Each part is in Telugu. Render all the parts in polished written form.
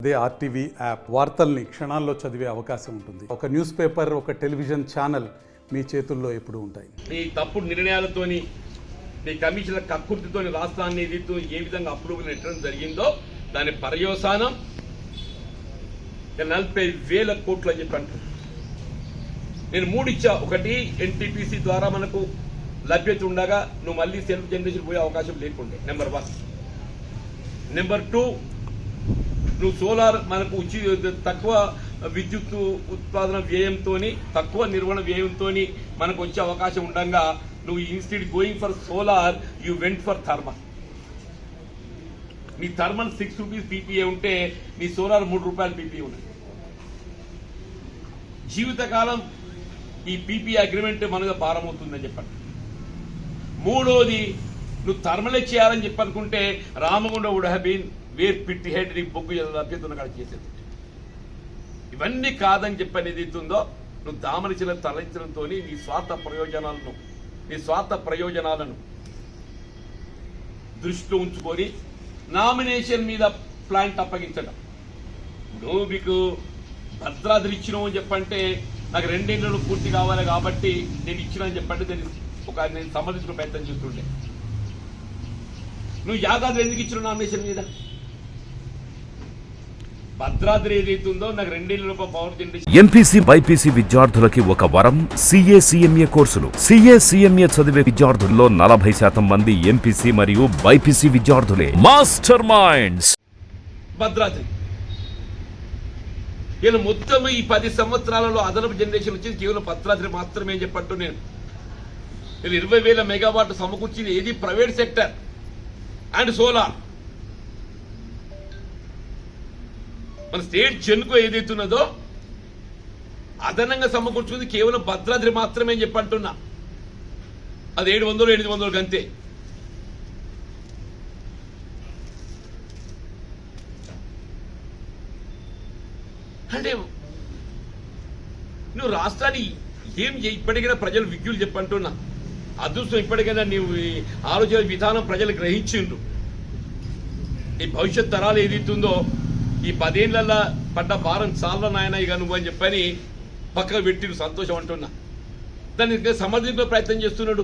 అదే ఆర్టీవీ యాప్ వార్తల్ని క్షణాల్లో చదివే అవకాశం ఉంటుంది. ఒక న్యూస్ పేపర్, ఒక టెలివిజన్ ఛానల్ మీ చేతుల్లో ఎప్పుడూ ఉంటాయి. ఈ తప్పుడు నిర్ణయాలతోని ఈ కమిషన్ల కక్కుర్తితోని రాష్ట్రాన్ని ఏ విధంగా అప్రూవల్ పెట్టడం జరిగిందో దాని పర్యవసానం 40,000 కోట్లు అని చెప్పి అంటారు. నేను 3 ఇచ్చా. ఒకటి, ఎన్టీపీసీ ద్వారా మనకు లభ్యత ఉండగా నువ్వు మళ్ళీ సెల్ఫ్ జనరేషన్ పోయే అవకాశం లేకుండే, నెంబర్ 1. నెంబర్ 2, నువ్వు సోలార్ మనకు తక్కువ విద్యుత్ ఉత్పాదన వ్యయంతో, తక్కువ నిర్వహణ వ్యయంతో మనకు వచ్చే అవకాశం ఉండగా నువ్వు instead going for solar you went for thermal. నీ థర్మల్ 6 రూపీస్ పీపీఏ ఉంటే నీ సోలార్ 3 రూపాయలు పీపీఏ ఉన్నది. జీవితకాలం ఈ పీపీ అగ్రిమెంట్ మనగా భారం అవుతుందని చెప్పండి. 3వది, నువ్వు థర్మలే చేయాలని చెప్పనుకుంటే రామగుండ would have been where pit head నీ బొగ్గు లభ్యతను కాడ చేసేది. ఇవన్నీ కాదని చెప్పని ఏదైతుందో నువ్వు దామనిచిల తరలించడంతో నీ స్వార్థ ప్రయోజనాలను దృష్టిలో ఉంచుకొని నామినేషన్ మీద ప్లాంట్ అప్పగించడం. నువ్వు మీకు భద్రాద్రి ఇచ్చినావు అని చెప్పంటే నాకు 2 ఏళ్ళు పూర్తి కావాలి కాబట్టి నేను ఇచ్చినా చెప్పంటే నేను సమర్థించుకునే ప్రయత్నం చేస్తుండే. నువ్వు యాదాద్రి ఎందుకు ఇచ్చినావు నామినేషన్ మీద? భద్రాద్రి ఏదైతుందో నాకు 2 ఏళ్ళ పవర్ జనరేషన్. ఎంపీసీ బైపీసీ విద్యార్థులకి ఒక వరం CA/CMA కోర్సులు. CA/CMA చదివే విద్యార్థుల్లో 40% మంది ఎంపీసీ మరియు బైపీసీ విద్యార్థులే. మాస్టర్ మైండ్స్ భద్రాద్రి ఇలా మొత్తం ఈ 10 సంవత్సరాలలో అదనపు జనరేషన్ వచ్చేది కేవలం భద్రాద్రి మాత్రమే అని చెప్పట్టు నేను 20,000 మెగావాట్ సమకూర్చింది ఏది ప్రైవేట్ సెక్టర్ అండ్ సోలార్. మన స్టేట్ జెన్కో ఏదైతున్నదో అదనంగా సమకూర్చుకుంది కేవలం భద్రాద్రి మాత్రమే అని చెప్పంటున్నా. అది 700-800 గంతే. అంటే నువ్వు రాష్ట్రాన్ని ఏం ఇప్పటికైనా ప్రజలు విజ్ఞులు చెప్పంటున్నా. అదృష్టం ఇప్పటికైనా నీవు ఆలోచన విధానం ప్రజలు గ్రహించిండ్రు. ఈ భవిష్యత్ తరాలు ఏదైతుందో ఈ 10 ఏళ్లలో పడ్డ భారం చాలా నాయన ఇక నువ్వు అని చెప్పని పక్కన పెట్టి సంతోషం అంటున్నా. దాన్ని సమర్థించే ప్రయత్నం చేస్తున్నాడు.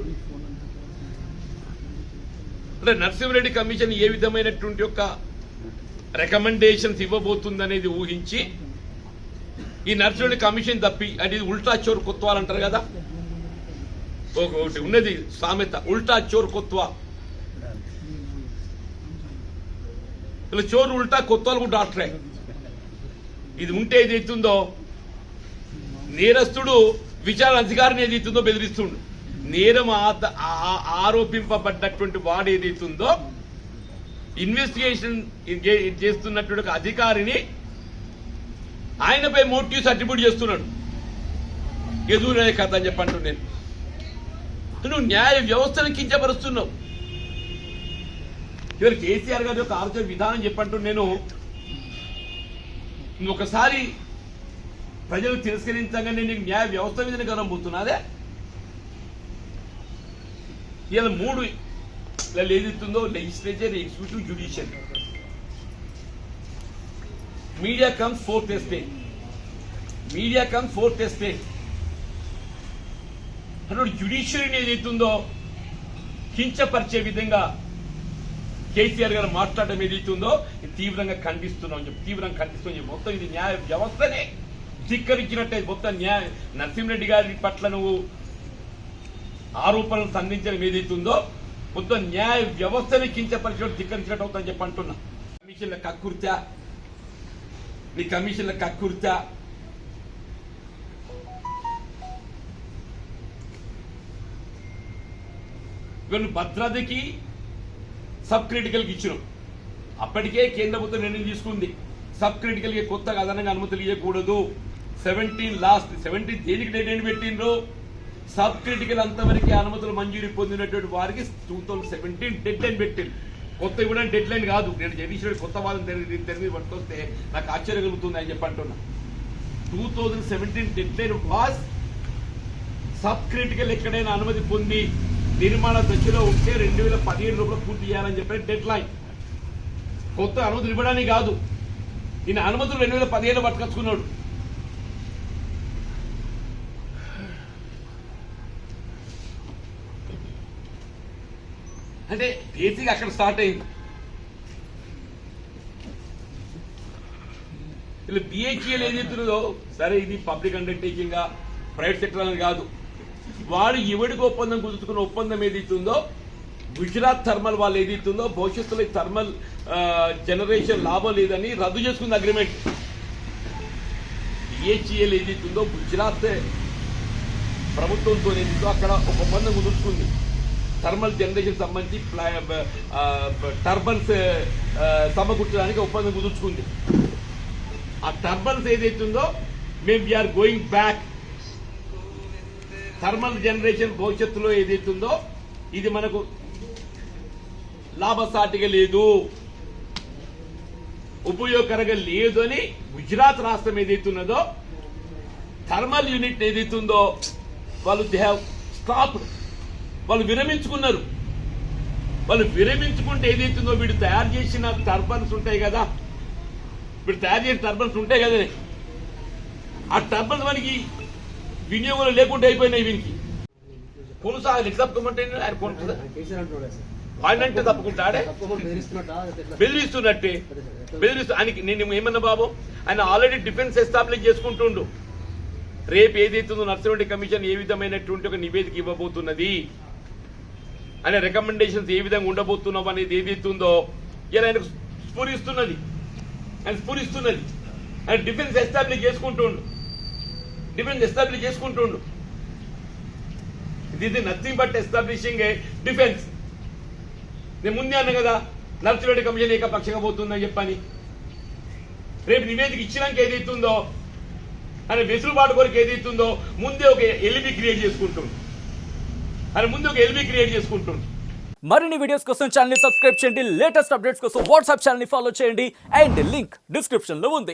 అంటే నరసింహారెడ్డి కమిషన్ ఏ విధమైనటువంటి యొక్క రికమెండేషన్స్ ఇవ్వబోతుందనేది ఊహించి ఈ నరసింహారెడ్డి కమిషన్ తప్పి అంటే ఉల్టా చోర్ కొత్వాలు అంటారు కదా, ఒకటి ఉన్నది సామెత, ఉల్టా చోర్ కొత్వా. ఇలా చోరు ఉల్టా కొత్వాలు కూడా డాక్టరే. ఇది ఉంటే ఏదైతుందో నేరస్తుడు విచారణ అధికారిని ఏదైతుందో బెదిరిస్తుండు. నేరం ఆరోపింపబడ్డటువంటి వాడు ఏదైతుందో ఇన్వెస్టిగేషన్ చేస్తున్నటువంటి అధికారిని ఆయనపై మోటివ్స్ అట్రిబ్యూట్ చేస్తున్నాడు. ఎదురే కథ అని చెప్పంటు నేను. నువ్వు న్యాయ వ్యవస్థను కించపరుస్తున్నావు. ఇవాళ కేసీఆర్ గారి యొక్క ఆలోచన విధానం చెప్పంటూ నేను నువ్వు ఒకసారి ప్రజలు తిరస్కరించగానే నీకు న్యాయ వ్యవస్థ మీదనే గౌరవబోతున్నాదే. ఇలా 3 ఏదైతుందో legislature, executive, judicial. Media comes 4th estate. Media comes 4th estate. అన్నప్పుడు జ్యుడిషియరీని ఏదైతుందో కించపరిచే విధంగా కేసీఆర్ గారు మాట్లాడడం ఏదైతుందో తీవ్రంగా ఖండిస్తున్నాం చెప్పి తీవ్రంగా ఖండిస్తున్నాం. మొత్తం ఇది న్యాయ వ్యవస్థనే ధిక్కరించినట్టే. మొత్తం నరసింహారెడ్డి గారి పట్ల నువ్వు ఆరోపణలు సంధించడం ఏదైతుందో మొత్తం న్యాయ వ్యవస్థని కించపరిచినట్టు ధిక్కరించినట్టు అవుతుందని చెప్పి అంటున్నా. కమిషన్ల కక్కుర్తా, నీ కమిషన్ల కక్కుర్తా. ఇవన్నీ భద్రాద్రికి సబ్ క్రిటికల్కి ఇచ్చినాం. అప్పటికే కేంద్ర ప్రభుత్వం నిర్ణయం తీసుకుంది సబ్ క్రిటికల్కి కొత్తగా అదనంగా అనుమతులు ఇవ్వకూడదు. 17 దేనికి డెడ్ పెట్టిండ్రు? సబ్ క్రిటికల్ అంతవరకు అనుమతులు మంజూరు పొందినటువంటి వారికి 2017 డెడ్ లైన్ పెట్టింది. కొత్త ఇవ్వడానికి డెడ్ లైన్ కాదు. నేను జగదీశ్వరుడు కొత్త వాదం తెరిగి పట్టుకొస్తే నాకు ఆశ్చర్యం కలుగుతుంది అని చెప్పి అంటున్నా. 2017 dead line was sub critical ఎక్కడైనా అనుమతి పొంది నిర్మాణ దశలో ఉంటే 2017 లోపల పూర్తి చేయాలని చెప్పి డెడ్ లైన్. కొత్త అనుమతులు ఇవ్వడానికి కాదు. ఈయన అనుమతులు 2015 పట్టుకొచ్చుకున్నాడు. అంటే బేసిక్ అక్కడ స్టార్ట్ అయింది. ఇలా బిహెచ్ఎల్ ఏదైతున్నదో సరే ఇది పబ్లిక్ అండర్టేకింగ్ ప్రైవేట్ సెక్టర్ అనేది కాదు. వాడు ఎవడికి ఒప్పందం కుదుర్చుకున్న ఒప్పందం ఏదైతుందో గుజరాత్ థర్మల్ వాళ్ళు ఏదైతుందో భవిష్యత్తులో ఈ థర్మల్ జనరేషన్ లాభం లేదని రద్దు చేసుకుంది అగ్రిమెంట్. బిహెచ్ఎల్ ఏదైతుందో గుజరాత్ ప్రభుత్వంతో ఏదైతుందో అక్కడ ఒక ఒప్పందం కుదుర్చుకుంది థర్మల్ జనరేషన్ సంబంధించి టర్బన్స్ సమకూర్చడానికి ఒప్పందం కుదుర్చుకుంది. ఆ టర్బన్స్ ఏదైతుందో మేము we are going back. Thermal generation భవిష్యత్తులో ఏదైతుందో ఇది మనకు లాభసాటిగా లేదు, ఉపయోగకరంగా లేదు అని గుజరాత్ రాష్ట్రం ఏదైతున్నదో థర్మల్ యూనిట్ ఏదైతుందో వాళ్ళు దే హ్యావ్ స్టాప్డ్. వాళ్ళు విరమించుకున్నారు. వాళ్ళు విరమించుకుంటే ఏదైతుందో వీడు తయారు చేసిన టర్బన్స్ ఉంటాయి కదా, వీడు తయారు చేసిన టర్బన్స్ ఉంటాయి కదా, ఆ టర్బన్స్ మనకి వినియోగంలో లేకుండా అయిపోయినాయి. వీనికి కొనసాగాలి. ఎట్లా తప్పుకోమంటే ఆయన అంటే తప్పుకుంటాడే, బెదిరిస్తున్నట్టే ఆయనకి. నేను ఏమన్నా బాబు, ఆయన ఆల్రెడీ డిఫెన్స్ ఎస్టాబ్లిష్ చేసుకుంటుండు. రేపు ఏదైతుందో నర్సింహరెడ్డి కమిషన్ ఏ విధమైనటువంటి ఒక నివేదిక ఇవ్వబోతున్నది, ఆయన రికమెండేషన్స్ ఏ విధంగా ఉండబోతున్నాం అనేది ఏదైతుందో ఇలా ఆయనకు స్ఫురిస్తున్నది. ఆయన డిఫెన్స్ ఎస్టాబ్లిష్ చేసుకుంటుండు. ఇది nothing but establishing a defence. నేను ముందే అన్నా కదా నర్సింహరెడ్డి కమిషన్ ఏకపక్షంగా పోతుందని చెప్పని. రేపు నివేదిక ఇచ్చినాక ఏదైతుందో ఆయన వెసులుబాటు కొరకు ఏదైతుందో ముందే ఒక ఎల్బీ క్రియేట్ చేసుకుంటుండు. మరిన్ని వీడియోస్ కోసం ఛానల్ ని సబ్స్క్రైబ్ చేయండి. లేటెస్ట్ అప్డేట్స్ కోసం వాట్సాప్ ఛానల్ ని ఫాలో చేయండి. అండ్ లింక్ డిస్క్రిప్షన్ లో ఉంది.